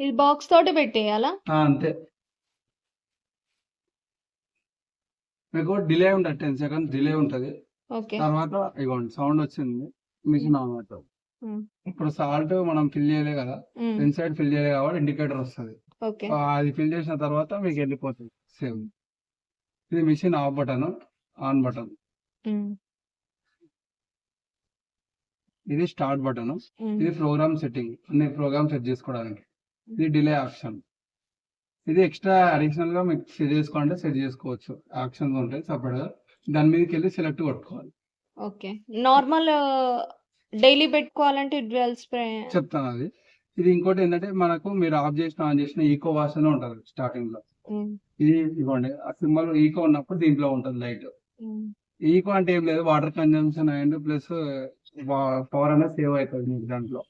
ఇది బాక్స్ తోటి పెట్టేయాలా? అంతే. మీకు డిలే ఉంటుంది, 10 సెకండ్స్ డిలే ఉంటుంది. ఓకే. తర్వాత ఇగోండి సౌండ్ వచ్చింది, మిషన్ ఆన్ అవుతుంది. ఇప్పుడు సాల్ట్ మనం ఫిల్ చేయలే కదా, ఇన్సైడ్ ఫిల్ చేయలే కాబట్టి ఇండికేటర్ వస్తుంది. ఓకే. అది ఫిల్ చేసిన తర్వాత మీకు వెళ్ళిపోతుంది సేమ్. ఇది machine of button, on button. ఇది స్టార్ట్ బటన్. ఇది ప్రోగ్రామ్ సెట్టింగ్, అన్ని ప్రోగ్రామ్ సెట్ చేసుకోవడానికి. ఇది డిలే ఆప్షన్. ఇది ఎక్స్ట్రా అడిషనల్ గా మీకు సెట్ చేసుకోవాలంటే సెట్ చేసుకోవచ్చు. ఆప్షన్స్ ఉంటాయి సపరేట్ గా, దాని మీదకి వెళ్ళి సెలెక్ట్ కొట్టుకోవాలి. ఓకే. నార్మల్ డైలీ పెట్టుకోవాలంటే డ్యూయల్ స్ప్రే చెప్తాను అది. ఇది ఇంకోటి ఏంటంటే మనకు మీరు ఆఫ్ చేసిన ఆన్ చేసిన ఈకో వాష్ అని ఉంటుంది స్టార్టింగ్ లో. ఇది ఇవ్వండి, ఆ సింబల్ ఈకో ఉన్నప్పుడు దీంట్లో ఉంటుంది లైట్. ఈకో అంటే ఏం లేదు, water consumption and plus power అనేది సేవ్ అవుతుంది మీకు దాంట్లో.